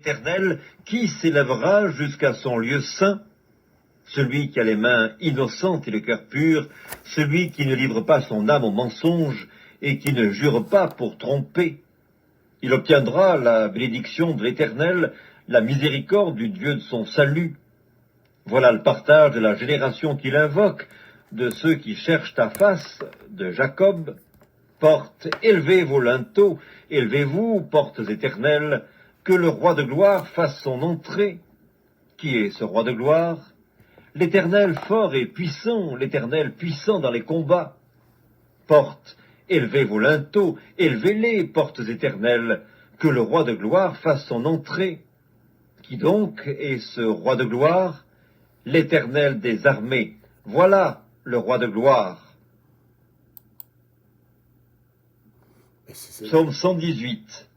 Éternel, qui s'élèvera jusqu'à son lieu saint? Celui qui a les mains innocentes et le cœur pur, celui qui ne livre pas son âme au mensonge et qui ne jure pas pour tromper. Il obtiendra la bénédiction de l'Éternel, la miséricorde du Dieu de son salut. Voilà le partage de la génération qu'il invoque, de ceux qui cherchent ta face, de Jacob. Portes, élevez vos linteaux, élevez-vous, portes éternelles, que le roi de gloire fasse son entrée. Qui est ce roi de gloire? L'Éternel fort et puissant, l'Éternel puissant dans les combats. Portes, élevez vos linteaux, élevez-les, portes éternelles, que le roi de gloire fasse son entrée. Qui donc est ce roi de gloire? L'Éternel des armées. Voilà le roi de gloire. Psaume 118.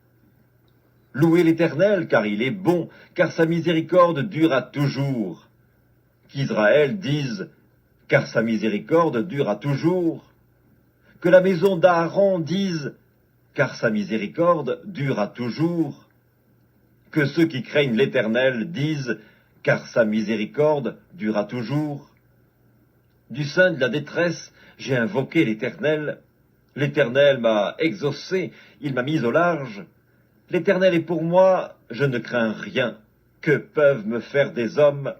Louez l'Éternel, car il est bon, car sa miséricorde dure à toujours. Qu'Israël dise, car sa miséricorde dure à toujours. Que la maison d'Aaron dise, car sa miséricorde dure à toujours. Que ceux qui craignent l'Éternel disent, car sa miséricorde dure à toujours. Du sein de la détresse, j'ai invoqué l'Éternel. L'Éternel m'a exaucé, il m'a mis au large. L'Éternel est pour moi, je ne crains rien. Que peuvent me faire des hommes?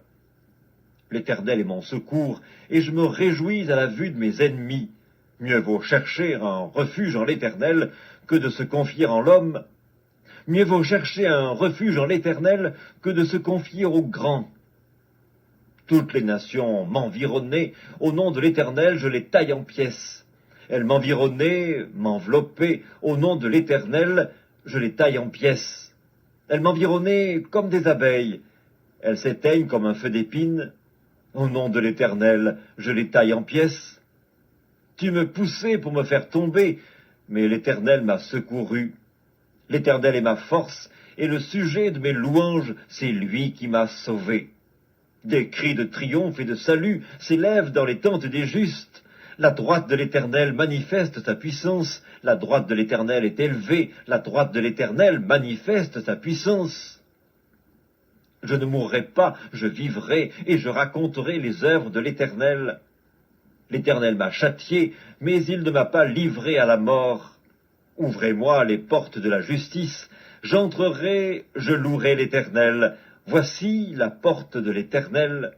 L'Éternel est mon secours, et je me réjouis à la vue de mes ennemis. Mieux vaut chercher un refuge en l'Éternel que de se confier en l'homme. Mieux vaut chercher un refuge en l'Éternel que de se confier au grand. Toutes les nations m'environnaient, au nom de l'Éternel je les taille en pièces. Elles m'environnaient, m'enveloppaient, au nom de l'Éternel je les taille en pièces. Elles m'environnaient comme des abeilles, elles s'éteignent comme un feu d'épine. Au nom de l'Éternel je les taille en pièces. Tu me poussais pour me faire tomber, mais l'Éternel m'a secouru. L'Éternel est ma force, et le sujet de mes louanges, c'est lui qui m'a sauvé. Des cris de triomphe et de salut s'élèvent dans les tentes des justes. La droite de l'Éternel manifeste sa puissance, la droite de l'Éternel est élevée, la droite de l'Éternel manifeste sa puissance. Je ne mourrai pas, je vivrai, et je raconterai les œuvres de l'Éternel. L'Éternel m'a châtié, mais il ne m'a pas livré à la mort. Ouvrez-moi les portes de la justice, j'entrerai, je louerai l'Éternel. Voici la porte de l'Éternel.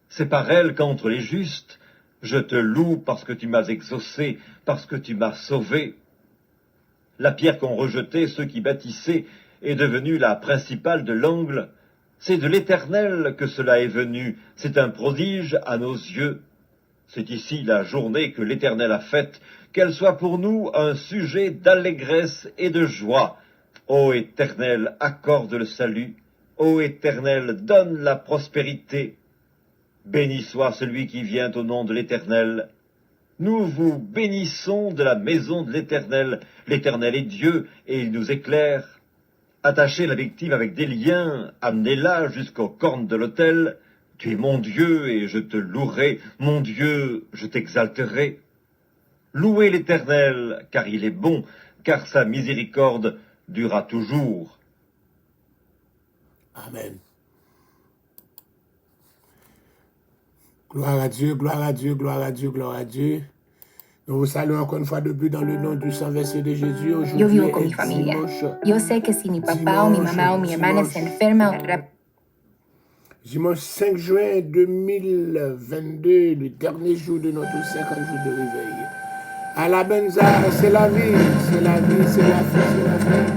C'est par elle qu'entrent les justes. Je te loue parce que tu m'as exaucé, parce que tu m'as sauvé. La pierre qu'ont rejetée ceux qui bâtissaient est devenue la principale de l'angle. C'est de l'Éternel que cela est venu, c'est un prodige à nos yeux. C'est ici la journée que l'Éternel a faite, qu'elle soit pour nous un sujet d'allégresse et de joie. Ô Éternel, accorde le salut. Ô Éternel, donne la prospérité. Béni soit celui qui vient au nom de l'Éternel. Nous vous bénissons de la maison de l'Éternel. L'Éternel est Dieu et il nous éclaire. Attachez la victime avec des liens, amenez-la jusqu'aux cornes de l'autel. Tu es mon Dieu et je te louerai, mon Dieu, je t'exalterai. Louez l'Éternel, car il est bon, car sa miséricorde durera toujours. Amen. Gloire à Dieu, gloire à Dieu, gloire à Dieu, gloire à Dieu. Nous vous saluons encore une fois depuis dans le nom du sang versé de Jésus. Yo vivo con mi familia. Yo sé que si mi papá o mi mamá o mi hermana se enferma o Dimanche 5 juin 2022, le dernier jour de notre 50 jours de réveil. À la Benza, c'est la vie, c'est la vie, c'est la vie, c'est la vie.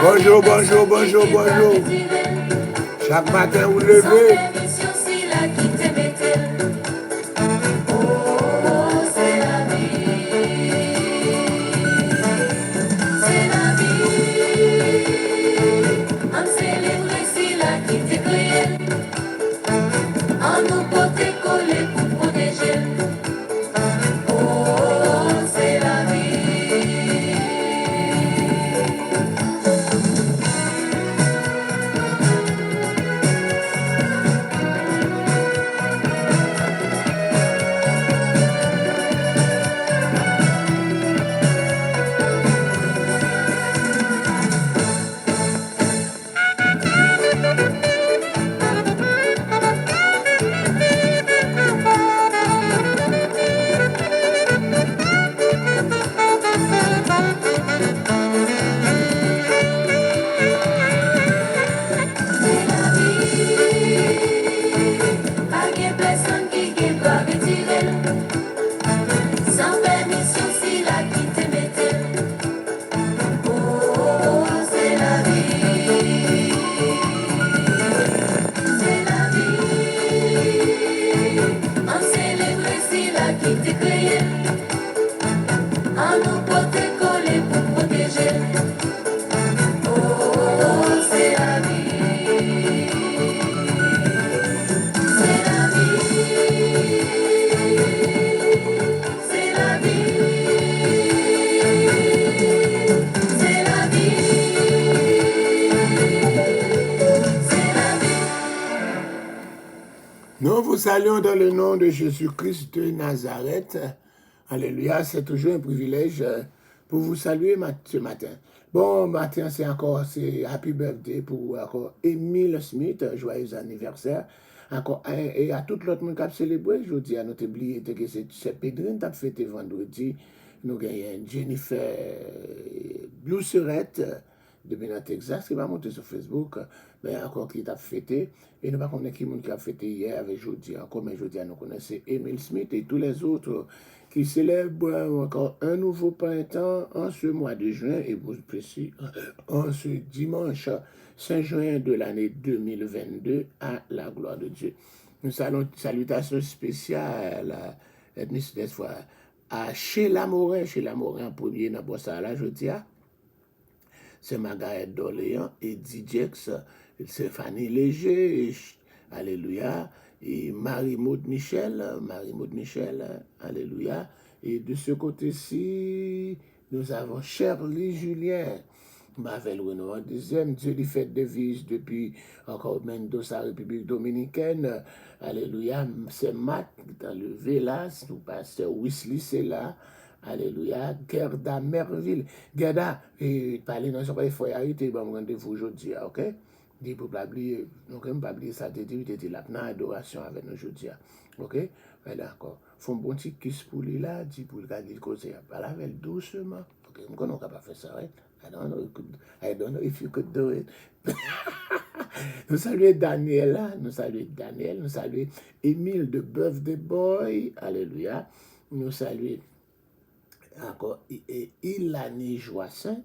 Bonjour, bonjour, bonjour, bonjour. Chaque matin, vous levez. Nous vous saluons dans le nom de Jésus-Christ de Nazareth. Alléluia, c'est toujours un privilège pour vous saluer ce matin. Bon, matin, c'est Happy Birthday pour encore Emile Smith, joyeux anniversaire. Encore et à tout l'autre monde qui a célébré, je dis à notre oublié que c'est Pédrine qui a fêté vendredi. Nous gagnons Jennifer Blouserette depuis dans Texas, qui va monter sur Facebook, mais encore qui t'a fêté. Et nous ne connaissons pas qui monde qui a fêté hier avec jeudi encore, mais jeudi nous connaissons Emile Smith et tous les autres qui célèbrent encore un nouveau printemps en ce mois de juin, et plus précis, en ce dimanche 5 juin de l'année 2022, à la gloire de Dieu. Nous saluons salutations spéciales à Sheila Morin en premier dans Bossala, je dis. C'est Margaret d'Orléans et Dijex, c'est Fanny Léger, alléluia, et Marie-Maud Michel, alléluia. Et de ce côté-ci, nous avons Shirley Julien, Mavel Renaud en deuxième, Dieu lui fait devise depuis encore Mendoza, République Dominicaine, alléluia. C'est Matt dans le Vélas, nous pasteur Wesley, c'est là. Alléluia, Gerda Merville. Gerda, parler dans son pays, il faut arrêter, bon rendez-vous aujourd'hui, ok? Dis pour pas oublier, donc pas oublier ça, tu étais là, dans l'adoration avec nous aujourd'hui, ok? Ouais, d'accord. Faut un bon petit kiss pour lui là, dis pour le gars de causer, parle avec doucement, ok? On ne peut pas faire ça, right? I don't know if you could do it. Nous saluons Daniela, nous saluons Émile de Birthday Boy, alléluia. Nous saluons encore Ilani Joassin,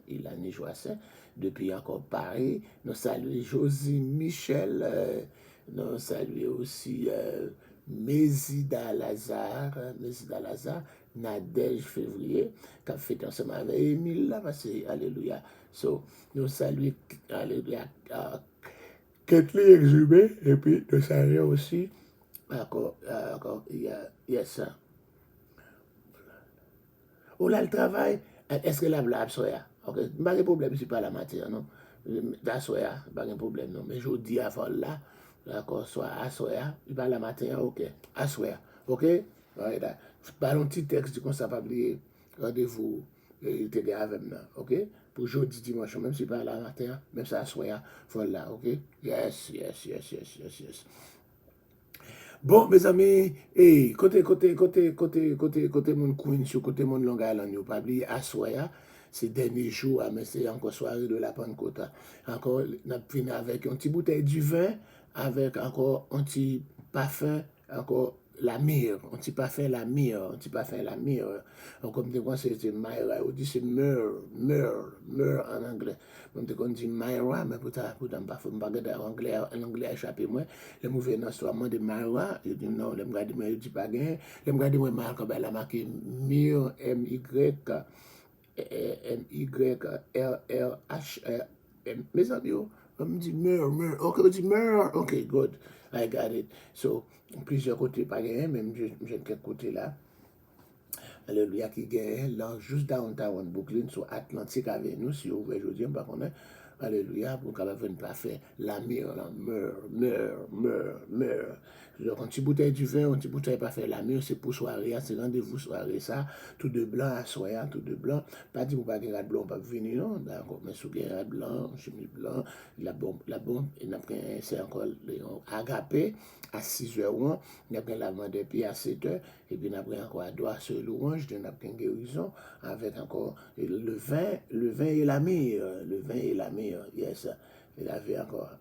depuis encore Paris. Nous saluons Josie Michel, nous saluons aussi Mézida Lazare, Nadège Février, qui a fait ensemble avec Émile là, parce que, alléluia. So, nous saluons, alléluia, Kathleen Exhumé, et puis nous saluons aussi, encore, yes, ou là, le travail, est-ce que la blague soya? Ok, pas de problème si pas la matière, non? La soya, pas de problème, non? Mais je dis avant là, d'accord, soit à soya, il pas la matière, ok, à soya, ok? Voilà, pas un petit texte comme ça, pas oublier, rendez-vous, il était avec moi, ok? Pour jeudi, dimanche, même si pas la matière, même ça à soya, voilà, ok? Yes. Bon, mes amis, côté mon Queen, sur côté mon Long Island, vous pas oublier Assoya, ces derniers jours, mais c'est encore soirée de la Pentecôte. Encore, on a fini avec un petit bouteille du vin, avec encore un petit parfum, encore la mire, on ne pas fait la mire, on ne pas fait la mire. Donc, comme tu sais, c'est Myra, on dit c'est meur en anglais. Comme tu dit Myra, mais pour pas en anglais échappé moi, les mauvais dans ce moment de Myra, il dit non, les me garder moi, il dit pas gain, les me garder moi mal comme elle a marqué mire MYRRH. Mes amis, on me dit meur, ok, on dit meur, ok, good, I got it. So, plusieurs côtés pas gagné, même j'ai quelques côtés là. Alléluia, qui gagne là, juste downtown Brooklyn, sur Atlantic Avenue, si vous voulez, je dis, par contre, alléluia, pour qu'on ne pas faire la mire, la meur. Donc, un petit bouteille du vin, un petit bouteille pas faire la mire, c'est pour soirée, c'est rendez-vous soirée, ça, tout de blanc à soya, tout de blanc. Pas dit, vous pas de blanc, pas venir, non, d'accord, mais sous guerre blanc, chemise blanc, la bombe, et après, c'est encore agapé à 6h01, il y a la lavement des pieds à 7h, et puis après encore à doigt sur l'orange, il y a une guérison, avec encore le vin et la mire, yes. Il avait encore.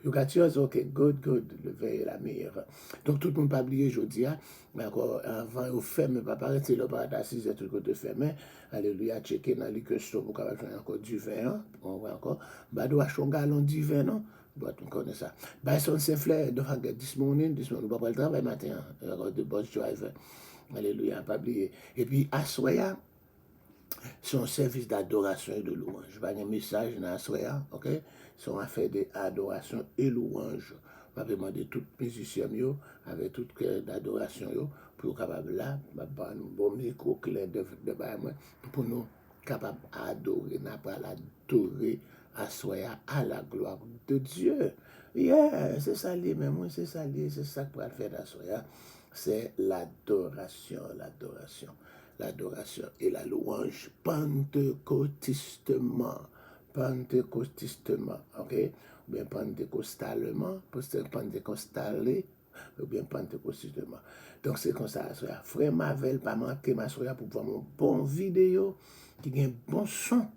You got yours? Ok, good. Le vin et la mire. Donc, tout le monde pas oublié aujourd'hui, mais encore, avant, au ferme, pas paraître, c'est le bar à 6h, tout le côté fermé. Alléluia, checker dans les questions pour qu'on ait encore du vin, on voit encore. Bah, doit acheter un gallon du vin, non? But on connaît ça. By son Saint-Flair, don't forget this morning, on va pas le travail matin, the bus driver. Alléluia, pas oublier. Et puis, Assoya, c'est un service d'adoration et de louange. Je vais un message dans Assoya, ok? C'est une affaire d'adoration et louange. Je vais demander tous les musiciens, avec tout cœur d'adoration, pour capable là, nous bon micro clair pour nous capables d'adorer, n'a pas l'adorer Assoya à la gloire de Dieu. Yeah, c'est ça lui-même, c'est ça que pour faire d'Assoya. C'est l'adoration et la louange pentecôtistement, ok? Ou bien pentecostalé, ou bien pentecôtistement. Donc c'est comme ça, frère Mavel, pas manquer ma soeur pour voir mon bon vidéo qui a un bon son.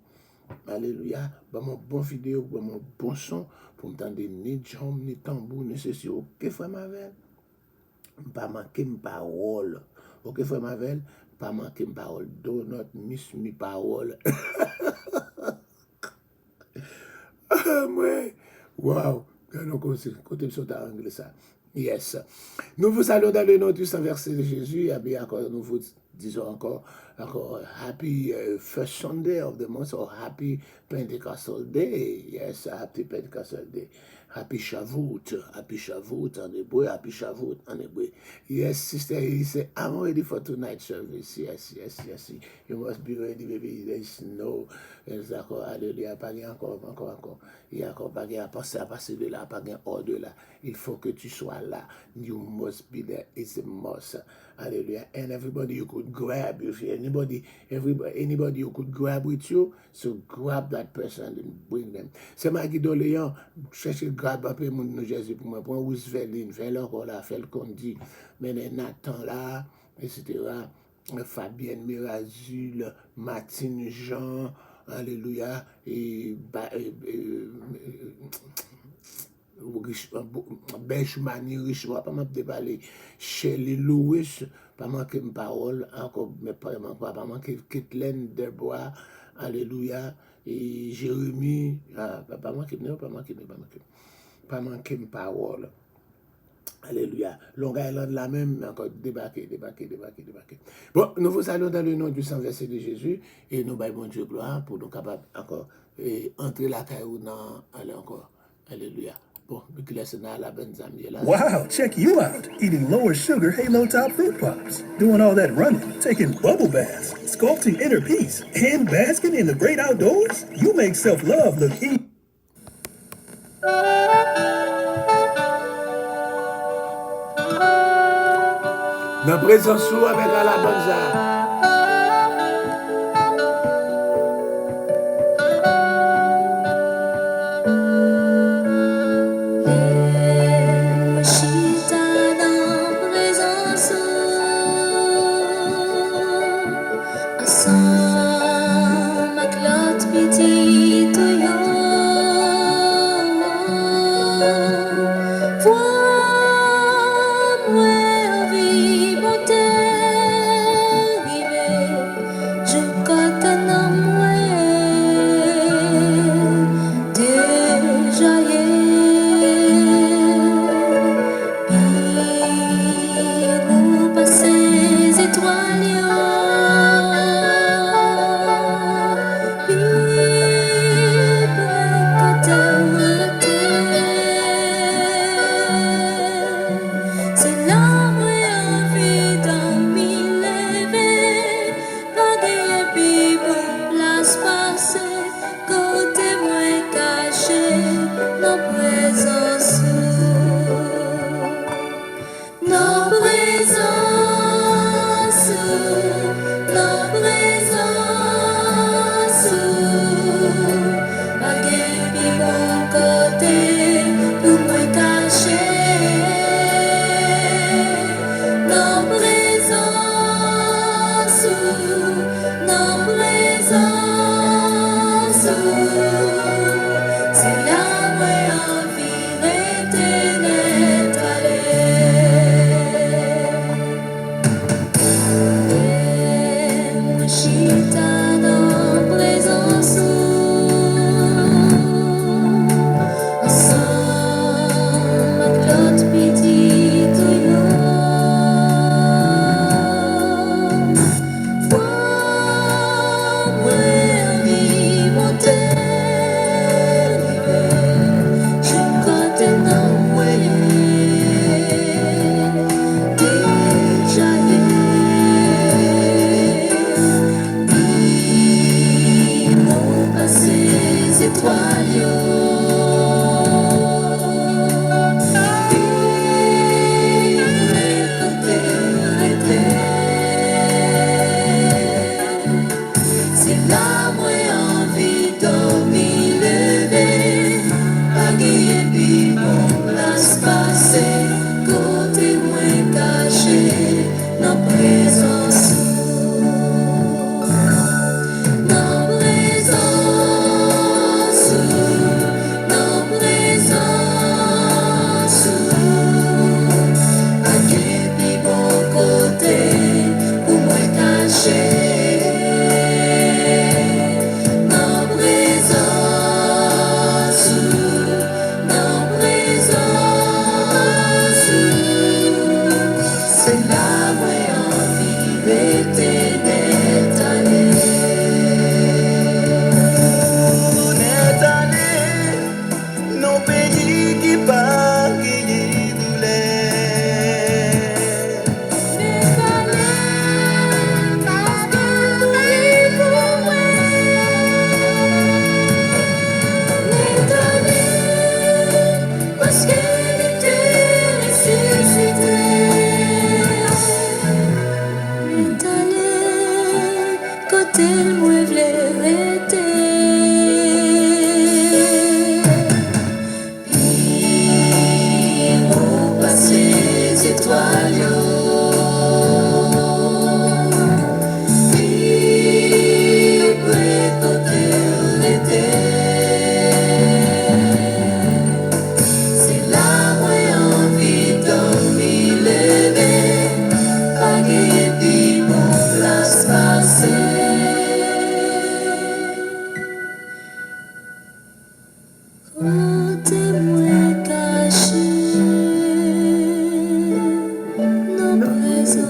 Alléluia, mon bon vidéo, pour mon bon son, pour m'entendre ni jambes, ni tambour, ni ceci. Ok, frère Mavel? Pas manquer ma parole. Ok, frère Mavel? Pas manquer ma parole. Do not miss my parole. Moi, wow. Côté de anglais ça. Yes. Nous vous saluons dans le nom du Saint-Versé de Jésus. Et bien encore, nous vous disons encore happy first Sunday of the month, or happy Pentecostal day. Yes, happy Pentecostal day. Happy Shavuot en Hebrew, happy Shavuot en Hebrew. Yes, sister, he said, I'm ready for tonight's service. Yes. You must be ready, baby. There's no, alléluia, pas encore. Il y a encore pas à passer de là, pas hors de là. Il faut que tu sois là. You must be there. It's a must. Hallelujah. And everybody you could grab, if anybody you could grab with you, so grab that person and bring them. C'est ma guide Léon, chercher grab un peu mon Jésus pour moi, pour Roosevelt, faire encore là, faire le Condi, mais Nathan là, etc. Fabienne Mirazul, Martine Jean, alléluia, et Benchmani, Richemont, pas manquer de parler. Shelley Lewis, pas manquer de parole, encore, mais pas manquer Kathleen Debois, alléluia, et Jérémie, pas manquer de parole. Alléluia. Long Island la même, mais encore débarquer. Bon, nous vous saluons dans le nom du Saint-Versé de Jésus, et nous baillons bon Dieu gloire pour nous capables encore entrer la caillou dans, allez encore. Alléluia. Wow, check you out. Eating lower sugar Halo Top Fruit Pops. Doing all that running, taking bubble baths, sculpting inner peace, and basking in the great outdoors. You make self-love look easy. Dans présence avec la bonne. Moi, moi vle rete. Pi ou passe étoiles yo. Pi près côté l'été. C'est là moi envie dormir lever. Pas guère pi mon place passer. Côté-moi caché nos présences.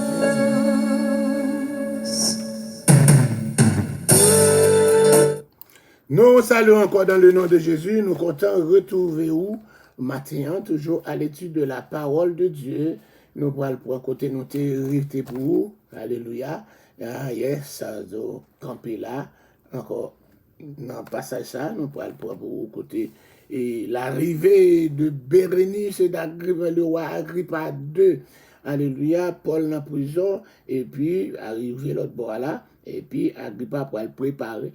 Nous saluons encore dans le nom de Jésus. Nous comptons retrouver où matin, toujours à l'étude de la parole de Dieu. Nous pourrons pour côté nous te pour vous. Alléluia. Ah, yes, ça doit camper là. Encore, dans le passage ça, nous pourrons pour vous côté. Et l'arrivée de Bérénice et d'Agrippa, le roi Agrippa II. Alléluia, Paul en prison. Et puis, arrivé l'autre bord là. Et puis, Agrippa pour le préparer.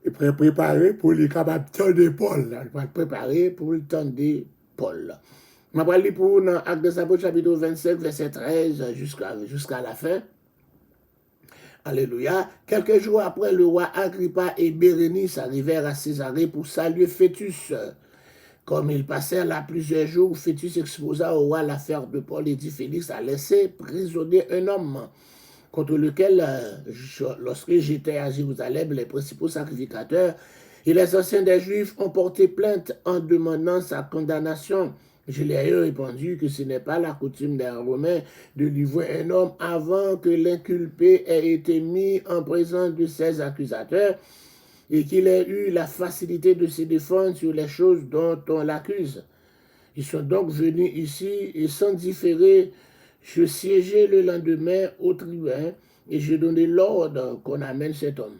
Il peut préparer pour les capables de Paul. Il peut préparer pour le temps de Paul. Je vais lire pour dans Actes des Apôtres, chapitre 25, verset 13, jusqu'à la fin. Alléluia. Quelques jours après, le roi Agrippa et Bérénice arrivèrent à Césarée pour saluer Fétus. Comme ils passèrent là plusieurs jours, Fétus exposa au roi l'affaire de Paul et dit Félix a laissé prisonnier un homme contre lequel, lorsque j'étais à Jérusalem, les principaux sacrificateurs et les anciens des Juifs ont porté plainte en demandant sa condamnation. Je leur ai répondu que ce n'est pas la coutume des Romains de livrer un homme avant que l'inculpé ait été mis en présence de ses accusateurs et qu'il ait eu la facilité de se défendre sur les choses dont on l'accuse. Ils sont donc venus ici et sans différer, je siégeai le lendemain au tribun et je donnai l'ordre qu'on amène cet homme.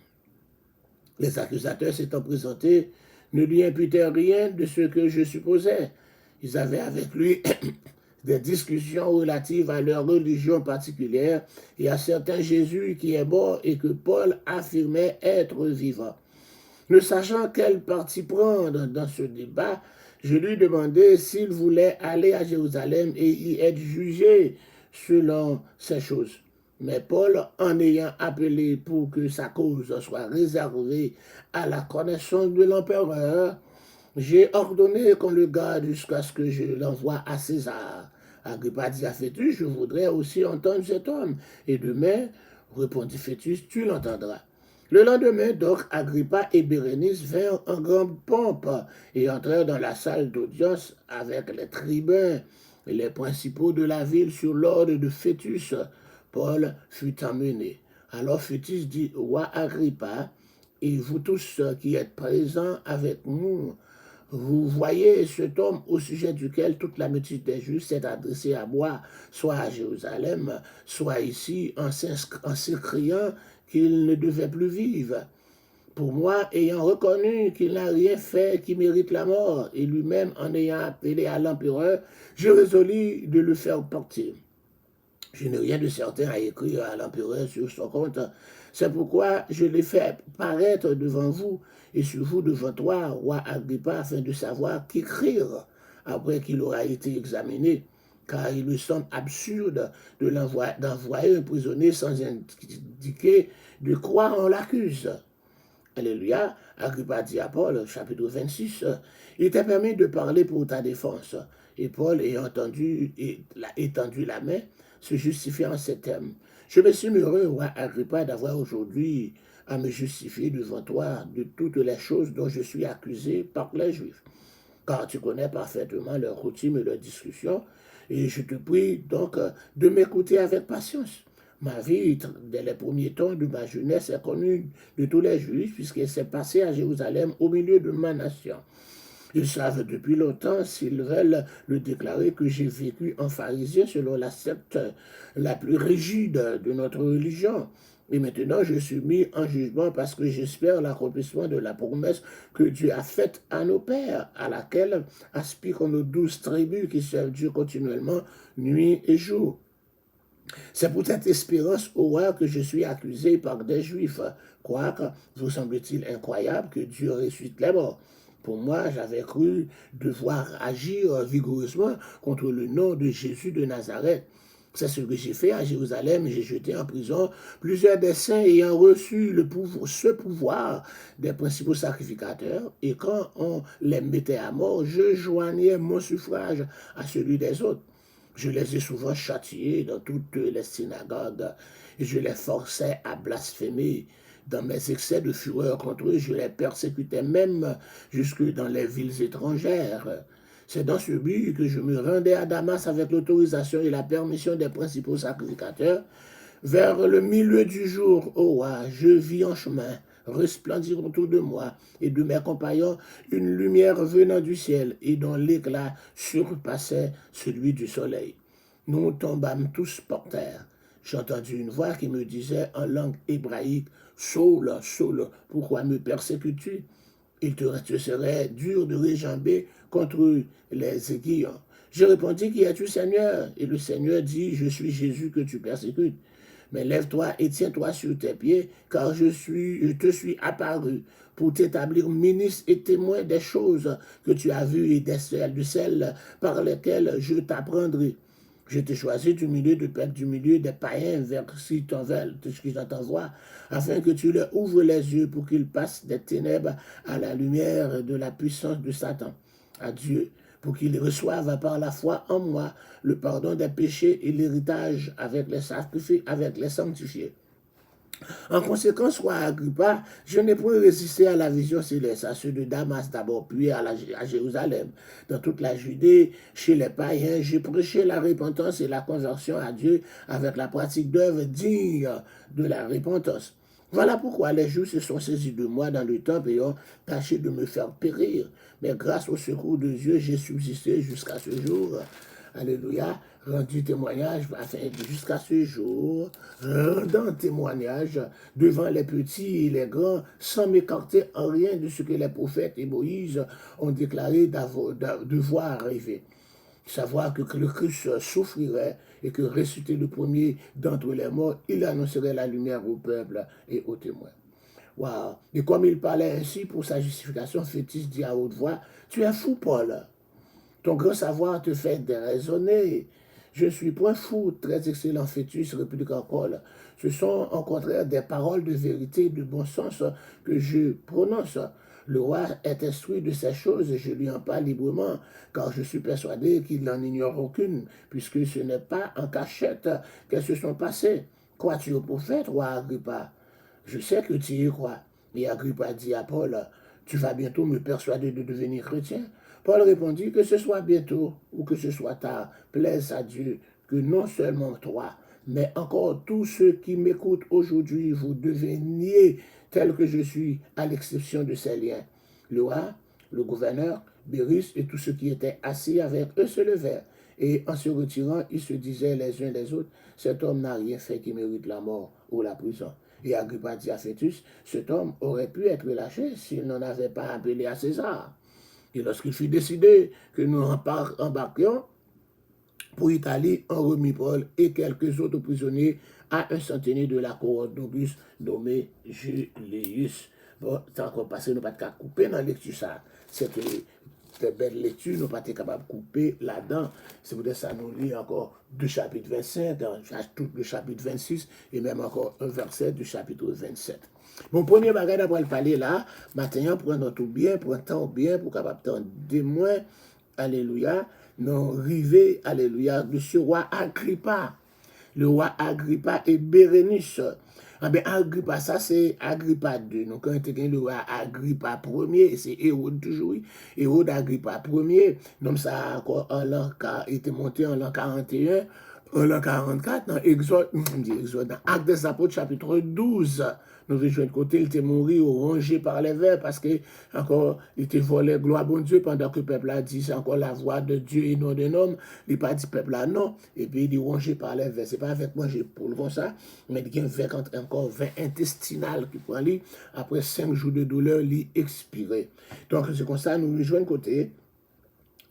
Les accusateurs s'étant présentés ne lui imputaient rien de ce que je supposais. Ils avaient avec lui des discussions relatives à leur religion particulière et à certain Jésus qui est mort et que Paul affirmait être vivant. Ne sachant quel parti prendre dans ce débat, je lui demandai s'il voulait aller à Jérusalem et y être jugé selon ces choses. Mais Paul, en ayant appelé pour que sa cause soit réservée à la connaissance de l'empereur, j'ai ordonné qu'on le garde jusqu'à ce que je l'envoie à César. Agrippa dit à Fétus, je voudrais aussi entendre cet homme. Et demain, répondit Fétus, tu l'entendras. Le lendemain, donc, Agrippa et Bérénice vinrent en grande pompe et entrèrent dans la salle d'audience avec les tribuns et les principaux de la ville sur l'ordre de Fétus. Paul fut emmené. Alors Fétus dit, roi Agrippa, et vous tous qui êtes présents avec nous, vous voyez cet homme au sujet duquel toute la multitude des Juifs s'est adressée à moi, soit à Jérusalem, soit ici, en s'écriant qu'il ne devait plus vivre. Pour moi, ayant reconnu qu'il n'a rien fait qui mérite la mort, et lui-même en ayant appelé à l'empereur, je résolus de le faire partir. Je n'ai rien de certain à écrire à l'empereur sur son compte. C'est pourquoi je l'ai fait paraître devant vous et sur vous devant toi, roi Agrippa, afin de savoir qu'écrire après qu'il aura été examiné. Car il me semble absurde d'envoyer un prisonnier sans indiquer de quoi on l'accuse. Alléluia. Agrippa dit à Paul, chapitre 26, il t'est permis de parler pour ta défense. Et Paul, ayant étendu la main, se justifiait en ces termes. Je me suis heureux, roi Agrippa, d'avoir aujourd'hui à me justifier devant toi de toutes les choses dont je suis accusé par les Juifs. Car tu connais parfaitement leurs coutumes et leurs discussions, et je te prie donc de m'écouter avec patience. Ma vie, dès les premiers temps de ma jeunesse, est connue de tous les Juifs, puisqu'elle s'est passée à Jérusalem au milieu de ma nation. Ils savent depuis longtemps, s'ils veulent le déclarer, que j'ai vécu en pharisien selon la secte la plus rigide de notre religion. Et maintenant, je suis mis en jugement parce que j'espère l'accomplissement de la promesse que Dieu a faite à nos pères, à laquelle aspirent nos 12 tribus qui servent Dieu continuellement, nuit et jour. C'est pour cette espérance, ô roi, que je suis accusé par des Juifs. Quoique, vous semble-t-il incroyable que Dieu ressuscite les morts. Pour moi, j'avais cru devoir agir vigoureusement contre le nom de Jésus de Nazareth. C'est ce que j'ai fait à Jérusalem. J'ai jeté en prison plusieurs des saints ayant reçu ce pouvoir des principaux sacrificateurs. Et quand on les mettait à mort, je joignais mon suffrage à celui des autres. Je les ai souvent châtiés dans toutes les synagogues et je les forçais à blasphémer. Dans mes excès de fureur contre eux, je les persécutais même jusque dans les villes étrangères. C'est dans ce but que je me rendais à Damas avec l'autorisation et la permission des principaux sacrificateurs. Vers le milieu du jour, ô roi, je vis en chemin resplendir autour de moi et de mes compagnons une lumière venant du ciel et dont l'éclat surpassait celui du soleil. Nous tombâmes tous par terre. J'ai entendu une voix qui me disait en langue hébraïque, « Saul, Saul, pourquoi me persécutes-tu » Il te serait dur de réjamber contre les aiguillons. Je répondis, qui es-tu, Seigneur? Et le Seigneur dit, je suis Jésus que tu persécutes. Mais lève-toi et tiens-toi sur tes pieds, car je te suis apparu pour t'établir ministre et témoin des choses que tu as vues et de celles par lesquelles je t'apprendrai. Je t'ai choisi du milieu des païens vers qui t'envoie, afin que tu leur ouvres les yeux pour qu'ils passent des ténèbres à la lumière de la puissance de Satan, à Dieu, pour qu'ils reçoivent par la foi en moi le pardon des péchés et l'héritage avec les sacrifiés, avec les sanctifiés. En conséquence, roi Agrippa, je n'ai point résisté à la vision céleste, à ceux de Damas d'abord, puis à Jérusalem. Dans toute la Judée, chez les païens, j'ai prêché la repentance et la conversion à Dieu avec la pratique d'œuvres dignes de la repentance. Voilà pourquoi les Juifs se sont saisis de moi dans le temple et ont tâché de me faire périr. Mais grâce au secours de Dieu, j'ai subsisté jusqu'à ce jour. Alléluia, rendu témoignage, jusqu'à ce jour, rendant témoignage devant les petits et les grands, sans m'écarter en rien de ce que les prophètes et Moïse ont déclaré devoir arriver. Savoir que le Christ souffrirait et que ressuscité le premier d'entre les morts, il annoncerait la lumière au peuple et aux témoins. Wow. Et comme il parlait ainsi pour sa justification, Fétis dit à haute voix, « Tu es fou, Paul. Ton grand savoir te fait déraisonner. Je ne suis point fou, très excellent Fétus, réplique Paul. Ce sont au contraire des paroles de vérité et de bon sens que je prononce. Le roi est instruit de ces choses et je lui en parle librement, car je suis persuadé qu'il n'en ignore aucune, puisque ce n'est pas en cachette qu'elles se sont passées. Crois-tu au prophète, roi Agrippa? Je sais que tu y crois. Et Agrippa dit à Paul, tu vas bientôt me persuader de devenir chrétien? Paul répondit, que ce soit bientôt ou que ce soit tard, plaise à Dieu que non seulement toi, mais encore tous ceux qui m'écoutent aujourd'hui, vous deveniez tel que je suis, à l'exception de ces liens. Le roi, le gouverneur, Béris et tous ceux qui étaient assis avec eux se levèrent. Et en se retirant, ils se disaient les uns les autres, cet homme n'a rien fait qui mérite la mort ou la prison. Et Agrippa dit à Fétus, cet homme aurait pu être lâché s'il n'en avait pas appelé à César. Et lorsqu'il fut décidé que nous embarquions pour Italie, on remit Paul et quelques autres prisonniers à un centenier de la cohorte d'Auguste nommé Julius. Bon, c'est encore passé, nous pas de couper dans la lecture ça. C'était belle lecture, nous pas été capable de couper là-dedans. C'est pour ça que nous lisons encore du chapitre 25, tout le chapitre 26 et même encore un verset du chapitre 27. Mon premier bagage d'après le parler là, maintenant, prendre tout bien, prendre temps bien pour capable de témoin, alléluia, non rivé, alléluia, de ce roi Agrippa. Le roi Agrippa et Bérénice. Ah ben Agrippa, ça c'est Agrippa II. Donc quand on a le roi Agrippa Ier, c'est Hérode toujours, Hérode Agrippa Ier, donc ça encore en l'an, était monté en l'an 41, en l'an 44, dans Exode, dans Actes des Apôtres chapitre 12. Nous rejoignons de côté, il était mort ou rongé par les vers parce que encore il était volé gloire à bon Dieu pendant que le peuple a dit c'est encore la voix de Dieu et non d'un homme. Il n'a pas dit peuple là non. Et puis il est rongé par les vers. Ce n'est pas avec moi j'ai pour le comme ça, mais il y a un vers encore vers intestinal qui prend lui. Après 5 jours de douleur, il expiré. Donc c'est comme ça, nous rejoignons de côté.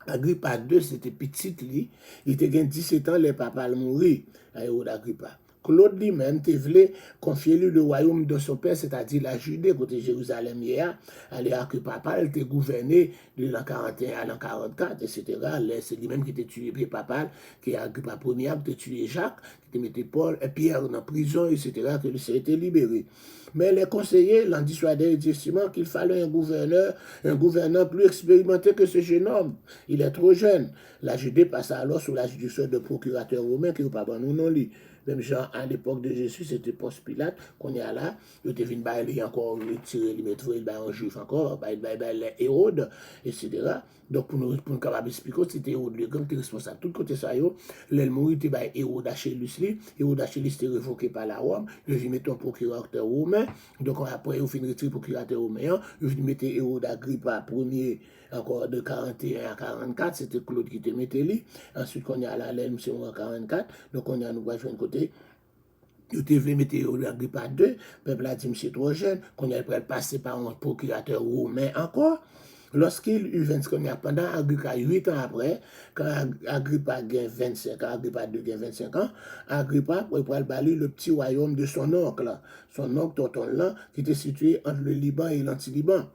Agrippa II, c'était petit, lui. Il était 17 ans, les papas le mourir, à Hérode Agrippa. Claude lui-même, te voulait confier lui le royaume de son père, c'est-à-dire la Judée, côté Jérusalem, hier, alors que papa, il était gouverné de l'an 41 à l'an 44, etc. C'est lui-même qui était tué, puis papa, qui a Agrippa Ier, qui a tué Jacques, qui mettait Paul et Pierre en prison, etc., que lui s'est été libéré. Mais les conseillers l'ont dissuadé justement qu'il fallait un gouverneur plus expérimenté que ce jeune homme. Il est trop jeune. La Judée passa alors sous la juridiction de procurateur romain qui n'est pas bon nous non lit. Même genre, à l'époque de Jésus, c'était Ponce Pilate, qu'on y a là, il était venu bailler encore, retirer, il mettre un juif encore, bailler Hérode, etc. Donc, pour nous capables d'expliquer, c'était Hérode le grand qui est responsable. Tout côté ça, l'aile mourit, était bailler Hérode Achillus, Hérode Achillus était révoqué par la Rome, il vient mettre un procurateur romain, donc après, il finit retirer le procurateur romain, il vient mettre Hérode Agrippa premier, encore de 41 à 44, c'était Claude qui te mettait lui. Ensuite, on y a la laine, c'est en 44, donc on y a nous va jouer un côté. Vous devez mettre Agrippa 2, peuple a dit, monsieur trop jeune, qu'on a passer par un procurateur romain encore. Lorsqu'il eut 25 ans, pendant Agrippa, 8 ans après, quand Agrippa a 25 ans, Agrippa 2 a 25 ans, Agrippa pour balayer le petit royaume de son oncle, tonton là, qui était situé entre le Liban et l'Anti-Liban.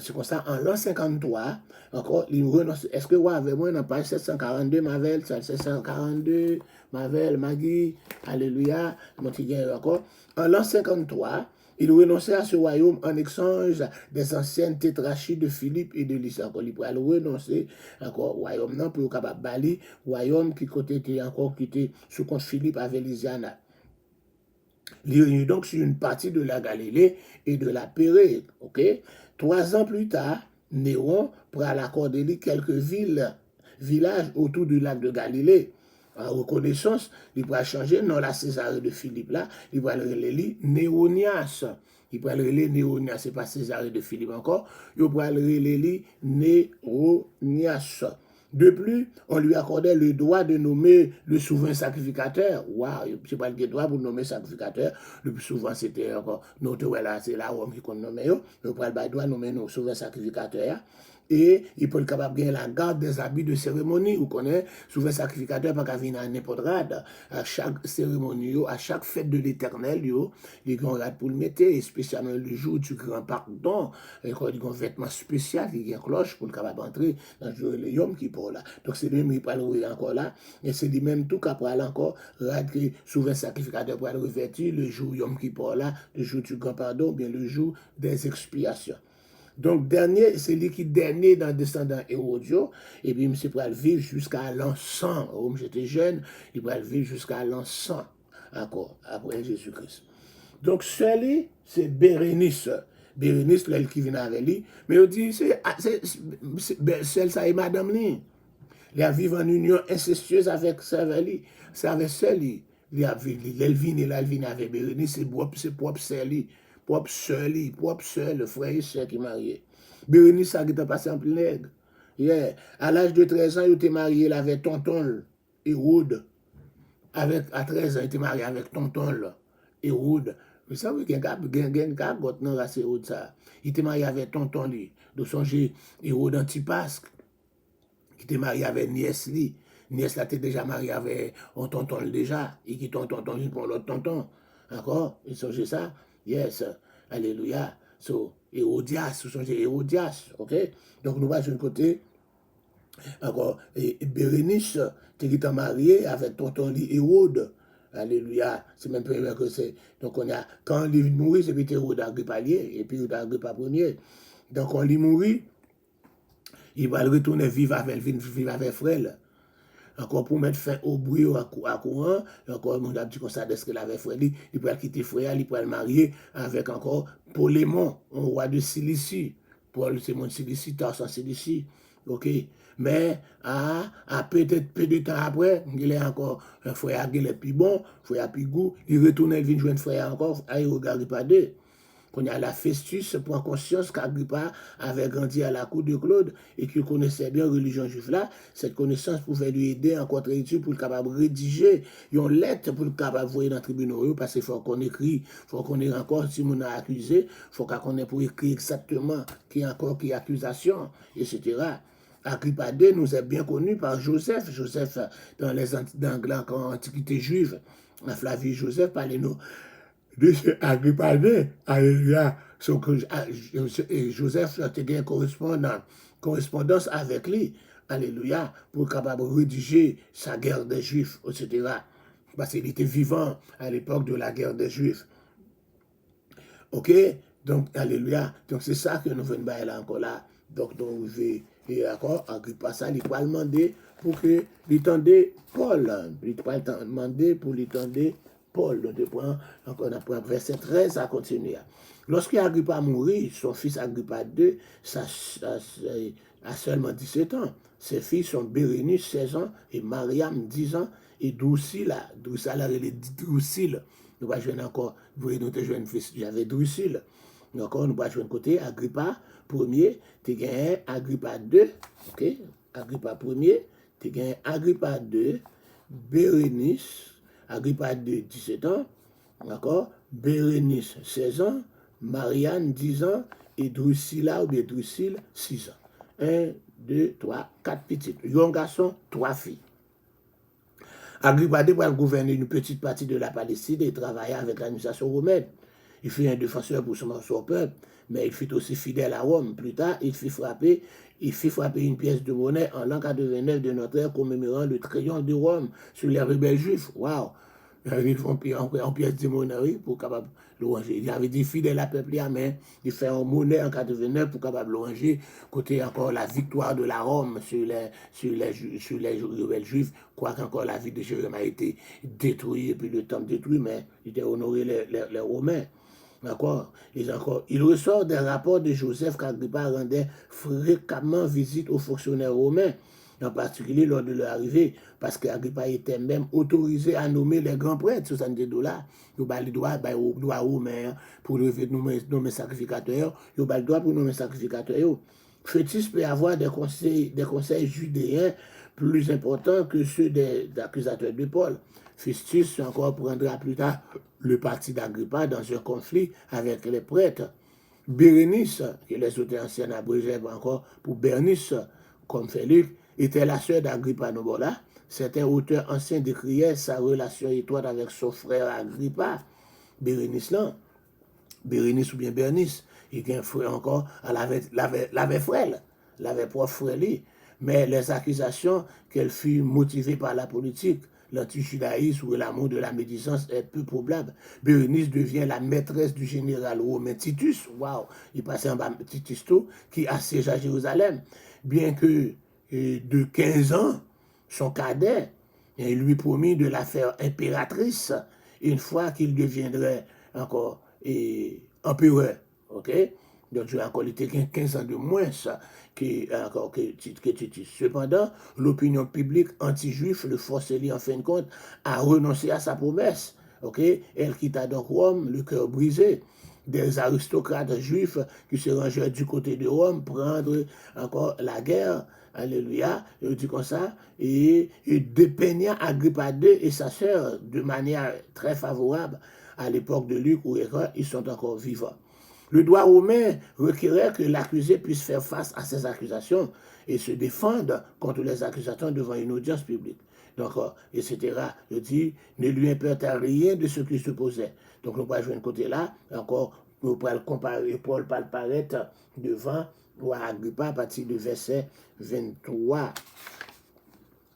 C'est comme ça, en l'an 53, encore, il renonce. Est-ce que vous avez moi dans page 742, Mavel, 742, Mavel, Magui, Alléluia, encore. En l'an 53, il renonçait à ce royaume en échange des anciennes tétrarchies de Philippe et de Lys. Encore, il pourrait renoncer encore au royaume, non, pour capable bali, royaume qui était encore qui était sous compte Philippe avec Lysiana. Il réunit donc sur une partie de la Galilée et de la Pérée, ok? 3 ans plus tard, Néron pourra l'accorder quelques villages autour du lac de Galilée. En reconnaissance, il pourra changer, non la Césarée de Philippe là, il pourra le relayer Néronias. Il pourra le relayer Néronias, c'est pas Césarée de Philippe encore, il pourra le relayer Néronias. De plus, on lui accordait le droit de nommer le souverain sacrificateur. Waouh, c'est pas le droit pour nommer sacrificateur. Le plus souvent, c'était encore, c'est la Rome qui compte nommer. Le droit de nommer nos souverains sacrificateurs. Et il peut être capable de gagner la garde des habits de cérémonie. Vous connaissez, souvent sacrificateur, pas qu'à venir à n'importe rade. À chaque cérémonie, à chaque fête de l'éternel, les grands rades pour le mettre, et spécialement le jour du grand pardon, il y a un vêtement spécial, il y a une cloche pour le capable d'entrer dans le jour de l'homme qui pour là. Donc c'est lui qui parle encore là, et c'est lui même tout qu'après là encore, rade que souvent sacrificateur pour le revêtir le jour Yom qui pour là, le jour du grand pardon, bien le jour des expiations. Donc, dernier, c'est lui qui dernier dans le descendant Hérodio, et puis, il pourrait vivre jusqu'à l'an 100. Quand j'étais jeune, il pourrait vivre jusqu'à l'an 100, encore, après Jésus-Christ. Donc, celui, c'est Bérénice. Bérénice, elle qui vient avec lui, mais on dit, celle, ça est madame lui. Il a vécu en union incestueuse avec celle-là. C'est avec celle-là. Elle vient avec Bérénice, c'est propre celle-là. Propre sœur, le frère et sœur qui marié. Bérénice, ça qui t'a passé en plein nègre. Yeah. À l'âge de 13 ans, il était marié avec tonton Hérode. À 13 ans, il était marié avec tonton Hérode. Vous savez qu'il y a un gars dans la Hérode, ça. Il était marié avec tonton lui. De songer Hérode Antipas, qui était marié avec nièce lui. Nièce là, était déjà marié avec un tonton déjà. Et qui tonton pour l'autre tonton. D'accord? Il songeait ça. Yes, alléluia. So, Hérodias, vous songez Hérodias, ok? Donc, nous voyons d'un côté, encore, et Bérénice, qui est marié avec tonton Hérode. Alléluia. C'est même premier que c'est. Donc, on a, quand il est mourir, c'est puis Hérode Agrippa et puis Hérode Agrippa premier. Donc, on lui mourit, il va retourner vivre avec frère. Encore pour mettre fin au bruit à courant, encore mon a dit comme ça, dès qu'il avait frère, il peut quitter frère, il peut le marier avec encore Polémon, un roi de Cilicie. Paul, c'est mon Cilicie, Tarse en Cilicie. Ok? Mais, peut-être peu de temps après, il est encore un frère qui est plus bon, frère plus goût, il retourne, il vient jouer un frère encore, à Agrippa 2. Qu'on a la Festus prend conscience qu'Agrippa avait grandi à la cour de Claude et qu'il connaissait bien la religion juive là. Cette connaissance pouvait lui aider en contre-étude pour le capable rédiger une lettre pour le capable voir dans le tribunal parce qu'il faut qu'on écrit, il faut qu'on ait encore si on a accusé, il faut qu'on ait pour écrire exactement qui est encore qui accusation, etc. Agrippa II nous est bien connu par Joseph. Joseph, dans l'Antiquité juive, Flavie Joseph, parlez-nous de ce Agrippa II. Alléluia. Et Joseph a eu une correspondance avec lui. Alléluia. Pour capable de rédiger sa guerre des Juifs, etc. Parce qu'il était vivant à l'époque de la guerre des Juifs. Ok? Donc, alléluia. Donc, c'est ça que nous venons de là encore là. Donc, nous et d'accord, Agrippa ça, il va demander pour que l'étendait Paul. Il va demander pour l'étendait Paul. Donc, encore après verset 13 à continuer. Lorsqu'Agrippa mourit, son fils Agrippa II a seulement 17 ans. Ses filles sont Bérénice, 16 ans, et Mariam, 10 ans, et Drusilla, elle est Drusille. Nous allons jouer encore, vous voyez, nous avons fils, j'avais Drusille. Encore, nous allons jouer un côté, Agrippa, premier, tu gagné Agrippa 2, ok, Agrippa premier, tu gagné Agrippa 2, Bérénice, Agrippa 2, 17 ans, d'accord, Bérénice, 16 ans, Marianne, 10 ans, et Drusilla, ou bien Drusille, 6 ans. 1, 2, 3, 4 petites. Un garçon, 3 filles. Agrippa II va gouverner une petite partie de la Palestine et travailler avec l'administration romaine. Il fut un défenseur pour son peuple, mais il fut aussi fidèle à Rome. Plus tard, il fit frapper une pièce de monnaie en l'an 89 de notre ère commémorant le triomphe de Rome sur les rebelles juifs. Waouh! Ils font en pièce de monnaie pour capable louanger. Il avait dit fidèle à peuple, mais il fait en monnaie en 89 pour capable louanger. Côté encore la victoire de la Rome sur les rebelles juifs, quoi qu'encore la vie de Jérusalem a été détruite et puis le temple détruit, mais il était honoré les Romains. D'accord? Il ressort des rapports de Joseph qu'Agrippa rendait fréquemment visite aux fonctionnaires romains, en particulier lors de leur arrivée, parce qu'Agrippa était même autorisé à nommer les grands prêtres, $70. Il a le droit romain pour nommer sacrificateurs, il a le droit pour nommer sacrificateurs. Fétis peut avoir des conseils judéens plus importants que ceux des accusateurs de Paul. Festus encore prendra plus tard le parti d'Agrippa dans un conflit avec les prêtres. Bérénice, que les auteurs anciens abrégèrent encore pour Bernice, comme Félix, était la sœur d'Agrippa Nobola. Certains auteurs anciens décriaient sa relation étroite avec son frère Agrippa. Bérénice ou bien Bernice, il y a un frère encore, elle avait frère, elle avait propre frère. Mais les accusations qu'elle fut motivée par la politique, l'antijudaïsme ou l'amour de la médisance est peu probable. Bérénice devient la maîtresse du général romain Titus, waouh, il passait en bas Titus qui assiégea Jérusalem. Bien que de 15 ans, son cadet, il lui promit de la faire impératrice une fois qu'il deviendrait encore empereur. Ok? Donc, je vais encore, il était 15 ans de moins que Titus. Cependant, l'opinion publique anti-juif le forçait en fin de compte à renoncer à sa promesse. Ok? Elle quitta donc Rome, le cœur brisé. Des aristocrates juifs qui se rangèrent du côté de Rome prendre encore la guerre. Alléluia, il dit comme ça, et dépeignant Agrippa II et sa sœur de manière très favorable à l'époque de Luc où ils sont encore vivants. Le droit romain requérait que l'accusé puisse faire face à ces accusations et se défendre contre les accusations devant une audience publique. Donc, etc. Il dit, ne lui importait rien de ce qui se posait. Donc, nous allons jouer un côté là, encore, nous allons comparer, Paul va paraître devant Agrippa à partir du verset 23.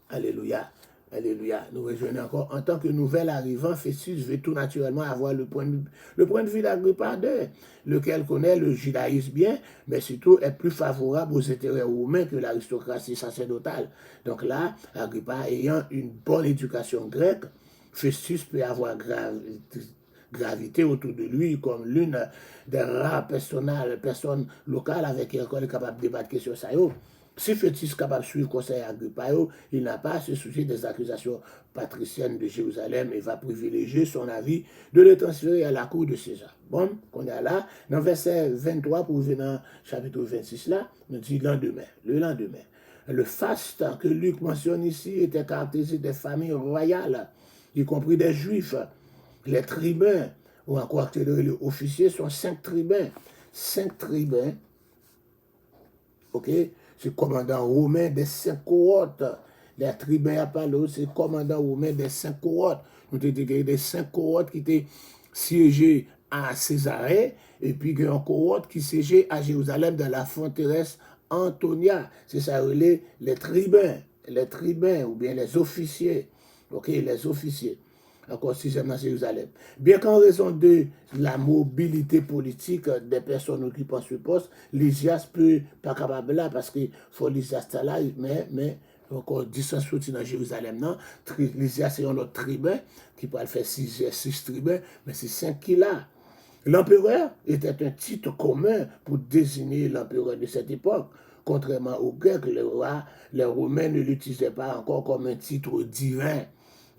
Alléluia. Alléluia. Nous rejoignons encore. En tant que nouvel arrivant, Festus veut tout naturellement avoir le point de vue d'Agrippa II, lequel connaît le judaïsme bien, mais surtout est plus favorable aux intérêts romains que l'aristocratie sacerdotale. Donc là, Agrippa ayant une bonne éducation grecque, Festus peut avoir gravité autour de lui comme l'une des rares personnes locales avec qui il est capable de débattre sur ça. Si Festus est capable de suivre le conseil Agrippa, il n'a pas à se soucier des accusations patriciennes de Jérusalem et va privilégier son avis de le transférer à la cour de César. Bon, qu'on est là, dans verset 23 pour venir dans chapitre 26 là, on dit le lendemain. Le faste que Luc mentionne ici était caractérisé des familles royales, y compris des juifs. Les tribuns, ou encore les officiers, sont 5 tribuns. 5 tribuns, ok, c'est commandant romain des 5 cohortes. Les tribuns à parlé, c'est commandant romain des 5 cohortes. Nous avons des 5 cohortes qui étaient siégées à Césarée, et puis il y a une cohorte qui siégeait à Jérusalem dans la forteresse Antonia. C'est ça, les tribuns, ou bien les officiers. Ok, les officiers. Encore 6e dans Jérusalem. Bien qu'en raison de la mobilité politique des personnes occupant ce poste, Lysias peut pas capable là, parce que faut Lysias là, mais encore distance sorti dans Jérusalem, non? Lysias c'est un autre tribun, qui peut faire 6 tribuns, mais c'est 5 qui là. L'empereur était un titre commun pour désigner l'empereur de cette époque. Contrairement aux Grecs, les Romains ne l'utilisaient pas encore comme un titre divin.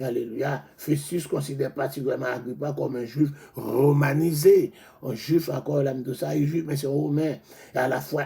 Alléluia. Festus considère particulièrement Agrippa comme un juif romanisé. Un juif, encore l'âme de ça, il est juif, mais c'est romain. Et à la fois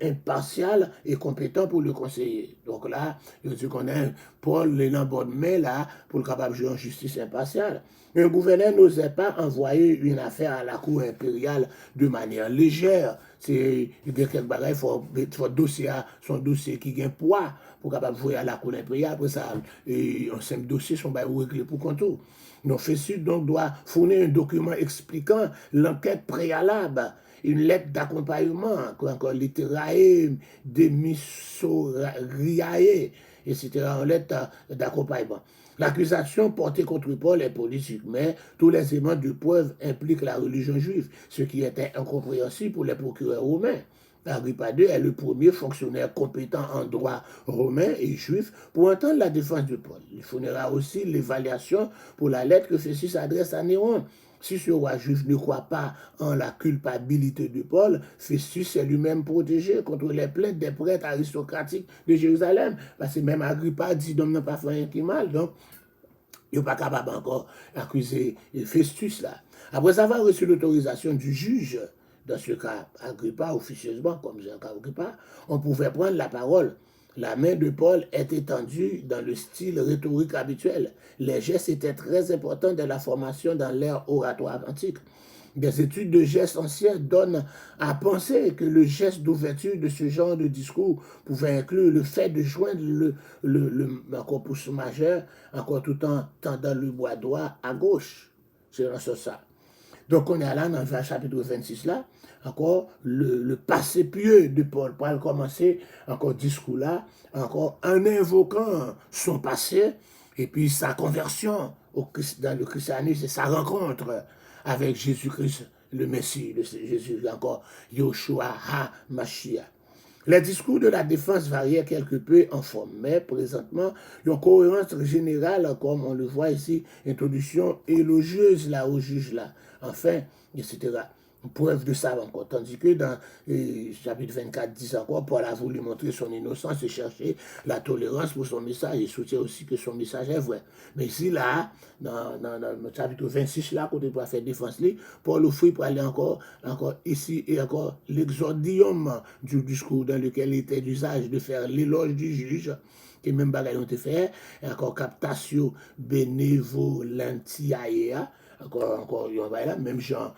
impartial et compétent pour le conseiller. Donc là, je dis qu'on a Paul, les bonne main là, pour le capable de jouer en justice impartiale. Un gouverneur n'osait pas envoyer une affaire à la cour impériale de manière légère. C'est quelques bagages, il faut dossier, son dossier qui gagne poids pour capable jouer à la cour impériale. Après ça, un simple dossier, son bail réglé pour contour. Donc, Festus donc doit fournir un document expliquant l'enquête préalable, une lettre d'accompagnement, encore littérae, demisoriae, etc., une lettre d'accompagnement. L'accusation portée contre Paul est politique, mais tous les éléments de preuve impliquent la religion juive, ce qui était incompréhensible pour les procureurs romains. Agrippa II est le premier fonctionnaire compétent en droit romain et juif pour entendre la défense de Paul. Il fournira aussi l'évaluation pour la lettre que Festus adresse à Néron. Si ce roi juif ne croit pas en la culpabilité de Paul, Festus est lui-même protégé contre les plaintes des prêtres aristocratiques de Jérusalem. Parce que même Agrippa dit d'homme n'a pas fait rien qui mal. Donc, il n'est pas capable encore d'accuser Festus là. Après avoir reçu l'autorisation du juge, dans ce cas Agrippa officieusement, comme j'ai un cas Agrippa, on pouvait prendre la parole. La main de Paul est étendue dans le style rhétorique habituel. Les gestes étaient très importants dans la formation dans l'ère oratoire antique. Des études de gestes anciens donnent à penser que le geste d'ouverture de ce genre de discours pouvait inclure le fait de joindre encore pouce majeur, encore tout en tendant le bois droit à gauche. C'est dans ce sens. Donc on est là dans le chapitre 26 là, encore le passé pieux de Paul. Paul commencer encore discours là, encore en invoquant son passé et puis sa conversion dans le christianisme et sa rencontre avec Jésus-Christ, le Messie, Jésus encore, Yoshua HaMashiach. Les discours de la défense variaient quelque peu en forme, mais présentement, une cohérence générale, comme on le voit ici, introduction élogieuse là au juge là, enfin, etc. Preuve de ça encore. Tandis que dans chapitre 24, 10 encore, Paul a voulu montrer son innocence et chercher la tolérance pour son message et soutient aussi que son message est vrai. Mais ici, là, dans le chapitre 26, là, quand il va faire défense, Paul offrit pour aller encore ici et encore l'exordium du discours dans lequel il était d'usage de faire l'éloge du juge, qui même bagaille ont été fait, et encore captatio benevolentiae, encore il y a là même genre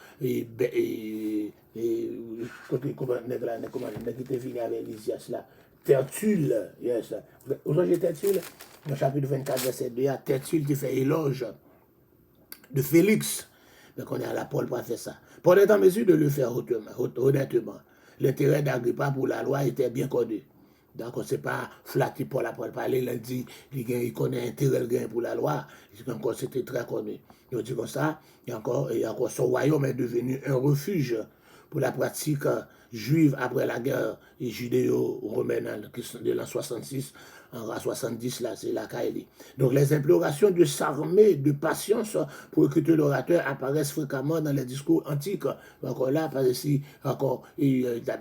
comment qui était venu avec Lysias là, Tertulle, yes. Aujourd'hui Tertulle, dans le chapitre 24 verset 2, Tertulle qui fait éloge de Félix. Donc on est à la Paul pour faire ça. Paul est en mesure de le faire honnêtement. L'intérêt d'Agrippa pour la loi était bien connu. Donc, on ne sait pas flatter Paul après parler, il a dit qu'il connaît intérêt pour la loi, c'était très connu. Il dit comme ça, et encore son royaume est devenu un refuge pour la pratique juive après la guerre judéo-romaine de l'an 66, en 70, là, c'est la Kaili. Donc, les implorations de s'armer de patience pour recruter l'orateur apparaissent fréquemment dans les discours antiques. Encore là, parce que si, encore, la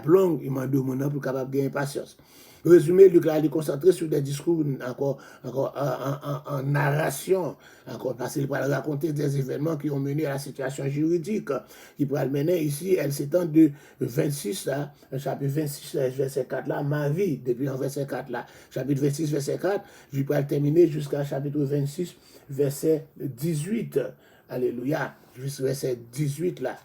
blonde, il m'a demandé pour capable de gagner patience. Résumé, Luc a concentré sur des discours encore en narration, encore parce qu'il va raconter des événements qui ont mené à la situation juridique, qui pourrait mener ici, elle s'étend de 26 à chapitre 26, verset 4 là, ma vie, depuis en verset 4 là, chapitre 26, verset 4, je vais terminer jusqu'à chapitre 26, verset 18, alléluia, jusqu'à verset 18 là.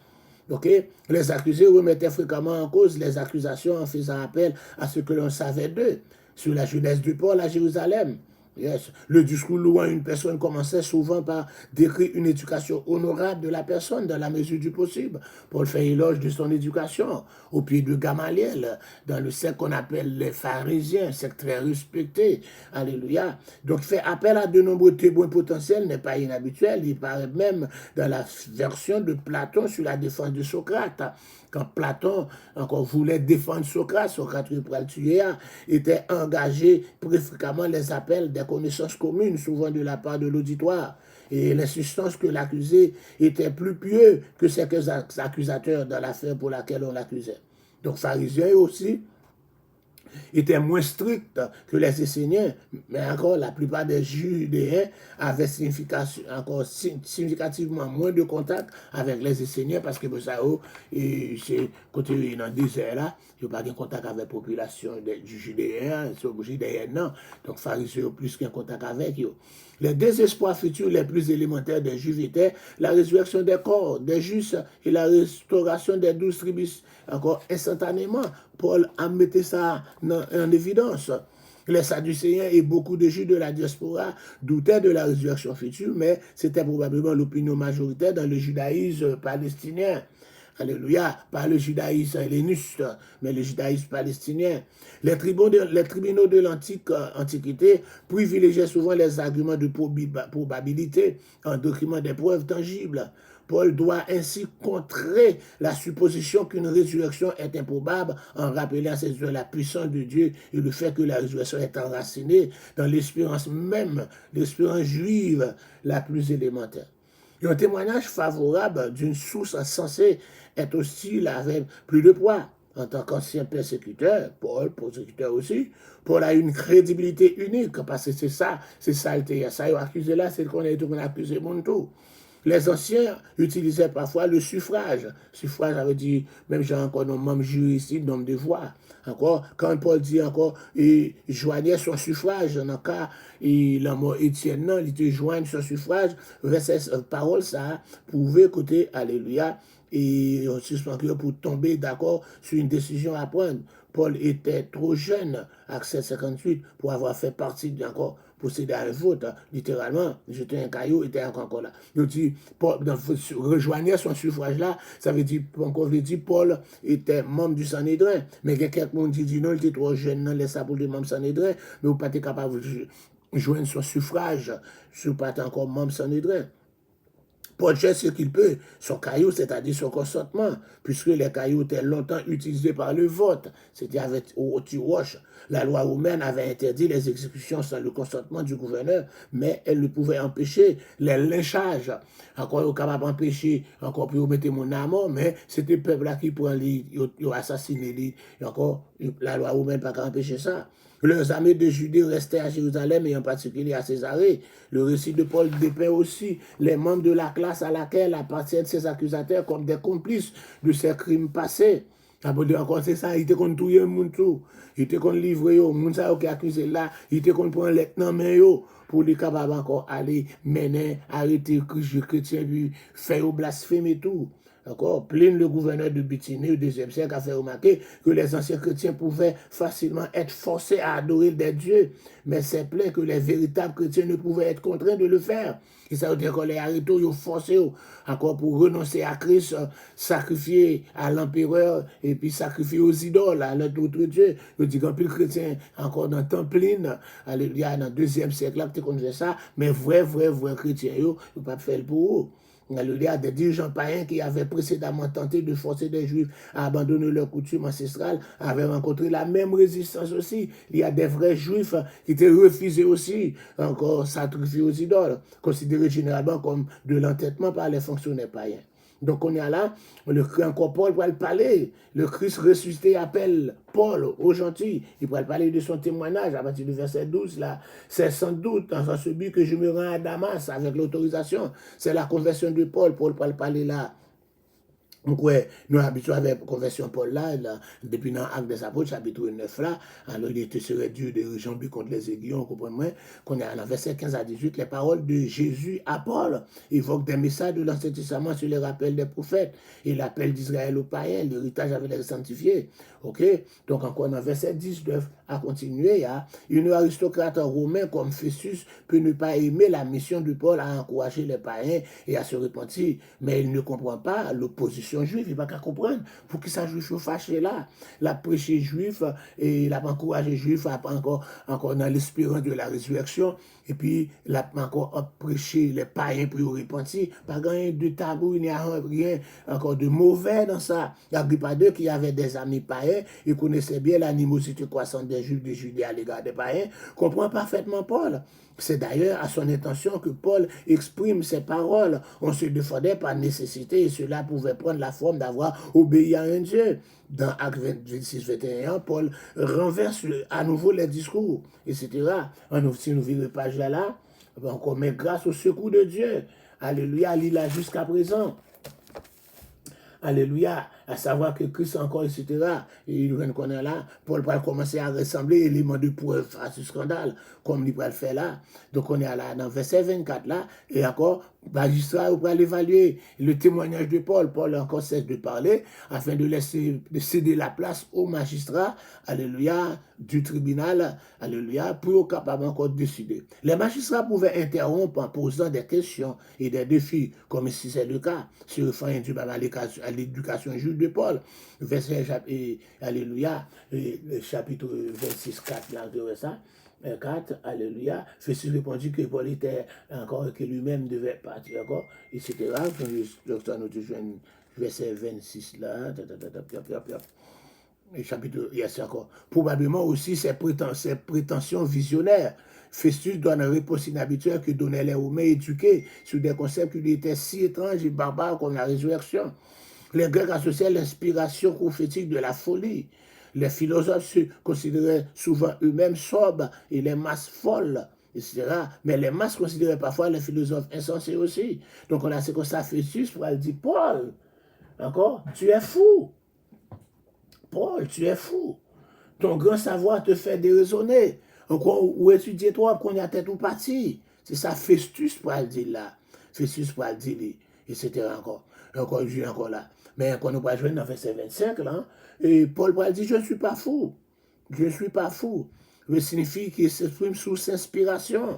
Ok? Les accusés remettaient fréquemment en cause les accusations en faisant appel à ce que l'on savait d'eux sur la jeunesse du Paul à Jérusalem. Yes. Le discours louant une personne commençait souvent par décrire une éducation honorable de la personne dans la mesure du possible. Paul fait éloge de son éducation au pied de Gamaliel, dans le secte qu'on appelle les pharisiens, secte très respecté. Alléluia. Donc fait appel à de nombreux témoins potentiels n'est pas inhabituel. Il paraît même dans la version de Platon sur la défense de Socrate. Quand Platon encore voulait défendre Socrate, Socrate qui pour le tuer, était engagé très fréquemment les appels des connaissances communes, souvent de la part de l'auditoire, et l'insistance que l'accusé était plus pieux que ces accusateurs dans l'affaire pour laquelle on l'accusait. Donc pharisiens aussi était moins strict que les Esséniens, mais encore la plupart des Judéens avaient significativement moins de contact avec les Esséniens parce que ça, c'est côté dans le désert là, il n'y a pas de contact avec la population du Judéen, c'est obligé d'ailleurs non. Donc pharisiens ont plus qu'un contact avec eux. Les désespoirs futurs les plus élémentaires des Juifs étaient la résurrection des corps, des justes et la restauration des 12 tribus, encore instantanément. Paul a mis ça en évidence. Les Sadducéens et beaucoup de Juifs de la diaspora doutaient de la résurrection future, mais c'était probablement l'opinion majoritaire dans le judaïsme palestinien. Alléluia, pas le judaïsme helléniste, mais le judaïsme palestinien. Les tribunaux de l'Antiquité privilégiaient souvent les arguments de probabilité en document des preuves tangibles. Paul doit ainsi contrer la supposition qu'une résurrection est improbable en rappelant à ses yeux la puissance de Dieu et le fait que la résurrection est enracinée dans l'espérance même, l'espérance juive la plus élémentaire. Et un témoignage favorable d'une source censée être hostile avec plus de poids. En tant qu'ancien persécuteur, Paul, persécuteur aussi, Paul a une crédibilité unique parce que c'est ça le théâtre. Ça, il a accusé là, c'est qu'on a accusé mon tout. Les anciens utilisaient parfois le suffrage. Suffrage, ça veut dire, même j'ai encore un membre juriste, nombre de voix. Encore, quand Paul dit encore, il joignait son suffrage, dans le cas, la mort Étienne, non, il te joigne son suffrage, parole, ça pouvait écouter, alléluia, et on suspend pour tomber d'accord sur une décision à prendre. Paul était trop jeune, Acte 58, pour avoir fait partie encore posséder un vote, littéralement, jeter un caillou, était encore là. Il dit, Paul, rejoignait son suffrage là, ça veut dire, encore veut dire, Paul était membre du Sanhédrin, mais quelqu'un qui dit non, il était trop jeune, non, laisse ça pour les membres du Sanhédrin, mais vous n'êtes pas capable de joindre son suffrage, si vous n'êtes pas encore membre du Sanhédrin. Paul fait ce qu'il peut, son caillou, c'est-à-dire son consentement, puisque les cailloux étaient longtemps utilisés par le vote, c'était avec au roche. La loi romaine avait interdit les exécutions sans le consentement du gouverneur, mais elle ne pouvait empêcher les lynchages. Encore, il capable d'empêcher, encore plus mettre mon amour, mais c'était le peuple là qui prend les, assassiné, encore, la loi romaine n'a pas empêcher ça. Leurs armées de Judée restaient à Jérusalem et en particulier à Césarée. Le récit de Paul dépeint aussi les membres de la classe à laquelle appartiennent ces accusateurs comme des complices de ces crimes passés. Encore c'est ça, il était contre tout le monde tout. Il était contre livrer yo, moun sa qui accusé là, il était contre prendre les dans main yo pour les capables encore aller mener, arrêter chrétien puis faire blasphémer tout. D'accord, Pline, le gouverneur de Bithynie au IIe siècle, a fait remarquer que les anciens chrétiens pouvaient facilement être forcés à adorer des dieux, mais c'est plein que les véritables chrétiens ne pouvaient être contraints de le faire. Et ça veut dire que les arrêtés, ils ont forcé encore pour renoncer à Christ, sacrifier à l'empereur et puis sacrifier aux idoles, à l'autre Dieu. Je dis qu'un peu chrétien, encore dans le temps Pline, alléluia, dans le IIe siècle, là, tu connais ça, mais vrai chrétiens, ils ne pas faire pour eux. Il y a des dirigeants païens qui avaient précédemment tenté de forcer des Juifs à abandonner leurs coutumes ancestrales, avaient rencontré la même résistance aussi. Il y a des vrais Juifs qui étaient refusés aussi, encore sacrifiés aux idoles, considérés généralement comme de l'entêtement par les fonctionnaires païens. Donc on est là, encore Paul va le parler. Le Christ ressuscité appelle Paul au gentil. Il pourrait parler de son témoignage à partir du verset 12 là. C'est sans doute dans ce but que je me rends à Damas avec l'autorisation. C'est la conversion de Paul. Paul va le parler là Donc, ouais, nous habitués avec la conversion Paul là, depuis dans l'acte des apôtres, chapitre 9 là, alors il était serait Dieu de Jean-But contre les aiguillons, comprenez-moi, qu'on est dans verset 15 à 18, les paroles de Jésus à Paul évoquent des messages de l'Ancien Testament sur les rappels des prophètes et l'appel d'Israël aux païens, l'héritage avec les sanctifiés. Ok? Donc, encore dans verset 19 à continuer, il y a une aristocrate romain comme Festus peut ne pas aimer la mission de Paul à encourager les païens et à se repentir, mais il ne comprend pas l'opposition juive, il ne va pas comprendre pour qui ça juif fâché là, la prêché juif et la encouragé juif encore dans l'espérance de la résurrection, et puis la encore prêché les païens pour y repentir, pas rien de tabou, il n'y a rien encore de mauvais dans ça. Agrippa II qui avait des amis païens, il connaissait bien l'animosité croissante des juifs de Judée à l'égard des païens, comprend parfaitement Paul. C'est d'ailleurs à son intention que Paul exprime ses paroles. On se défendait par nécessité et cela pouvait prendre la forme d'avoir obéi à un Dieu. Dans Actes 26-21, Paul renverse à nouveau les discours, etc. Si nous vivons page là, on met grâce au secours de Dieu. Alléluia, il là jusqu'à présent. Alléluia, à savoir que Christ encore, etc. Et il connaît là, Paul va commencer à ressembler éléments de preuve à ce scandale, comme il va le faire là. Donc on est là dans verset 24 là, et encore, magistrat va l'évaluer le témoignage de Paul. Paul encore cesse de parler afin de céder la place au magistrat, alléluia, du tribunal, alléluia, pour capable encore de décider. Les magistrats pouvaient interrompre en posant des questions et des défis, comme si c'est le cas, sur le fin du à l'éducation juive de Paul. Verset, alléluia, chapitre 26, 4, là, de ça. 4, alléluia, Festus répondit que Paul était encore, que lui-même devait partir encore, etc. Docteur nous joignent verset 26 là, et chapitre, yes, encore. Probablement aussi ses prétentions visionnaires. Festus donne une réponse inhabituelle que donnaient les Romains éduqués sur des concepts qui lui étaient si étranges et barbares comme la résurrection. Les Grecs associaient l'inspiration prophétique de la folie. Les philosophes se considéraient souvent eux-mêmes sobres et les masses folles, etc. Mais les masses considéraient parfois les philosophes insensés aussi. Donc on a c'est comme ça Festus pour aller dire Paul, encore, tu es fou. Paul, tu es fou. Ton grand savoir te fait déraisonner. Encore, où étudier-toi qu'on a tête ou parti. C'est ça Festus pour aller dire là. Festus pour aller dire, etc. encore. Encore, je encore là. Mais quand nous va jouer dans verset 25 là, et Paul va dire, je ne suis pas fou. Je ne suis pas fou. Ça signifie qu'il s'exprime sous inspiration.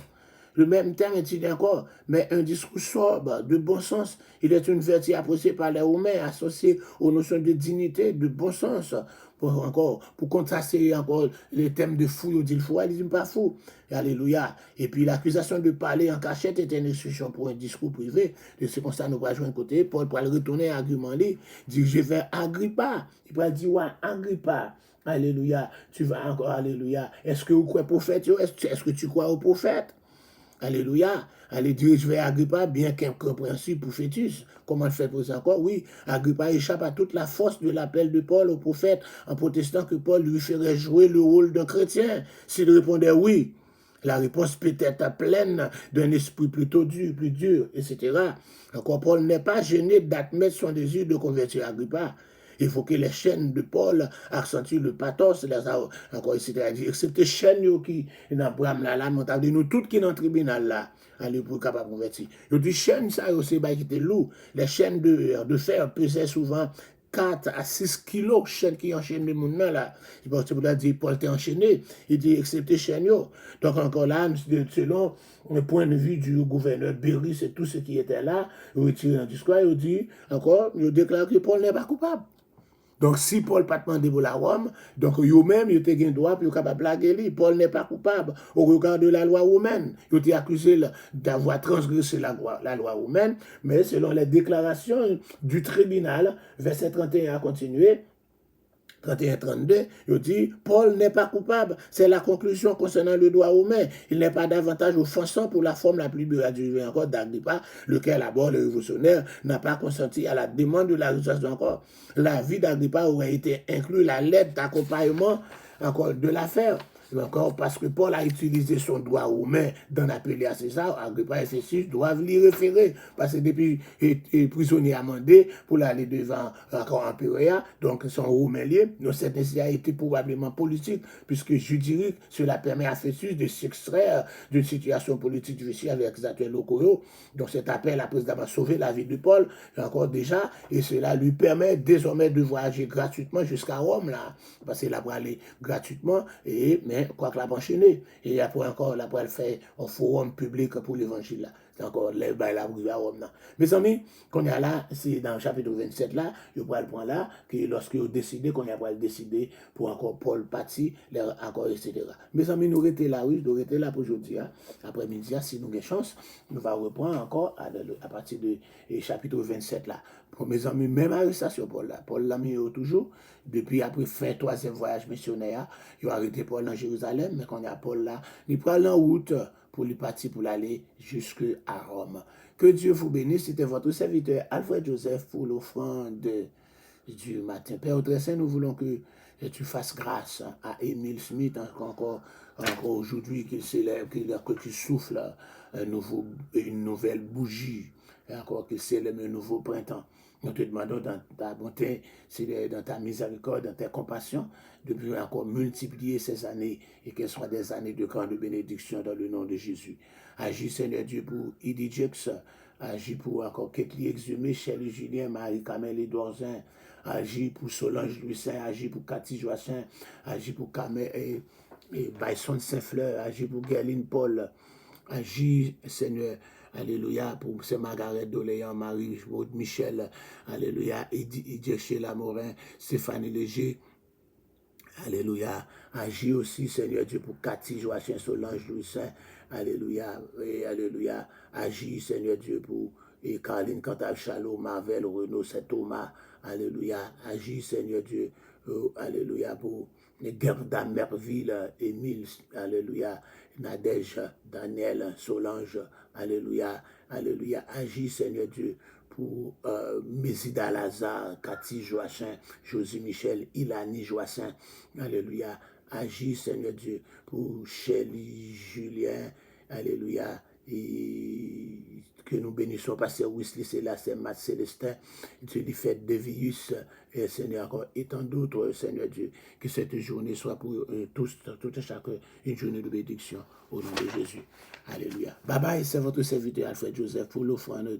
Le même terme est-il encore, mais un discours sobre, de bon sens. Il est une vertu appréciée par les Romains, associée aux notions de dignité, de bon sens. Pour contraster encore les thèmes de fou, il dit le fou, il dit pas fou. Alléluia. Et puis l'accusation de parler en cachette était une exception pour un discours privé. De ce constat, nous va jouer un côté. Paul va retourner à l'argument, dit je vais Agrippa. Il va dire ouais, Agrippa. Alléluia. Tu vas encore, alléluia. Est-ce que vous croyez au prophète? Est-ce que tu crois au prophète? Alléluia. Allez dire, je vais Agrippa, bien qu'incompréhensible pour Festus. Comment le fait pour ça encore? Oui, Agrippa échappe à toute la force de l'appel de Paul au prophète en protestant que Paul lui ferait jouer le rôle d'un chrétien. S'il répondait oui, la réponse peut être pleine d'un esprit plutôt dur, plus dur, etc. Encore, Paul n'est pas gêné d'admettre son désir de convertir Agrippa. Il faut que les chaînes de Paul accentuent le pathos, encore ici, excepté chaînes qui, dans Bram là, nous toutes qui dans le tribunal là, allez pour capable de convertir. Il dit chaînes, ça aussi, qui étaient lourds. Les chaînes de fer pesaient souvent 4 à 6 kilos, chaînes qui enchaînent le monde là. C'est pour ça dire Paul était enchaîné. Il dit excepté chaînes. Donc encore là, selon le point de vue du gouverneur Berry, c'est tout ce qui était là, il retire un discours, il dit encore, il déclare que Paul n'est pas coupable. Donc, si Paul n'a pas demandé pour la Rome, donc eux-mêmes, ils ont un droit pour capable blaguer lui. Paul n'est pas coupable au regard de la loi romaine. Ils ont été accusés d'avoir transgressé la loi romaine, mais selon les déclarations du tribunal, verset 31 a continué, 31-32, il dit, Paul n'est pas coupable. C'est la conclusion concernant le droit romain. Il n'est pas davantage offensant pour la forme la plus durée encore d'Agrippa, lequel, d'abord, le révolutionnaire, n'a pas consenti à la demande de la résolution encore. La vie d'Agrippa aurait été inclus la lettre d'accompagnement encore de l'affaire. encore parce que Paul a utilisé son droit romain d'en appeler à César, Agrippa et Festus doivent l'y référer, parce que depuis les prisonniers amendés pour aller devant encore empereur, donc son romain lié, donc cette nécessité a été probablement politique, puisque juridique, cela permet à Festus de s'extraire d'une situation politique difficile avec les acteurs locaux. Donc cet appel a précisément sauvé la vie de Paul, encore déjà, et cela lui permet désormais de voyager gratuitement jusqu'à Rome, là, parce qu'il a pu aller gratuitement, mais quoi que l'a pas enchaîné, et après encore, là, elle fait un forum public pour l'évangile, là. C'est encore les bails là, à Rome, là. Mes amis, qu'on y a là, c'est dans le chapitre 27 là, je prends le point là, que lorsque vous décidez, qu'on y a pas décidé pour encore Paul parti, encore, etc. Mes amis, nous restons là, oui, nous restons là pour aujourd'hui, hein. Après-midi, si nous avons chance, nous allons reprendre encore à partir du chapitre 27 là. Pour mes amis, même arrestation Paul là. Paul l'a mis toujours, depuis après fait troisième voyage missionnaire, il a arrêté Paul dans Jérusalem, mais quand il y a Paul là, il prend en route pour lui partir pour aller jusqu'à Rome. Que Dieu vous bénisse. C'était votre serviteur Alfred Joseph pour l'offrande du matin. Père très saint, nous voulons que tu fasses grâce à Emile Smith encore aujourd'hui qu'il célèbre, que tu souffles une nouvelle bougie, et encore qu'il célèbre un nouveau printemps. Nous te demandons dans ta bonté, dans ta miséricorde, dans ta compassion, de pouvoir encore multiplier ces années et qu'elles soient des années de grande bénédiction dans le nom de Jésus. Agis, Seigneur Dieu, pour Idi Jux, agis pour encore Ketli Exhumé, Shelley Julien, Marie-Camille Edouardin, agis pour Solange Louis-Saint, agis pour Cathy Joassin, agis pour Camille et Bison Saint-Fleur, agis pour Gerline Paul, agis, Seigneur, alléluia, pour Saint Margaret Doléan, Marie Maud Michel, alléluia, Edith Sheila Morin, Stéphanie Léger, alléluia, agis aussi, Seigneur Dieu, pour Cathy Joachim Solange Louis-Saint, alléluia, et alléluia, agis, Seigneur Dieu, pour Caroline Cantal Chalot, Marvel, Renaud, Saint Thomas, alléluia, agis, Seigneur Dieu, alléluia, pour Gerda Merville, Émile, alléluia, Nadège, Daniel, Solange, alléluia, alléluia, agis, Seigneur Dieu, pour Mésida Lazare, Cathy Joachim, Josie Michel, Ilani Joassin, alléluia, agis, Seigneur Dieu, pour Shelly Julien, alléluia, et que nous bénissons Pasteur Wesley Célestin, Matt Célestin, Dieu du fait de Vius, et Seigneur encore, et tant d'autres, Seigneur Dieu, que cette journée soit pour tous, tout et chacun, une journée de bénédiction au nom de Jésus. Alléluia. Bye bye, c'est votre serviteur Alfred Joseph pour l'offrande.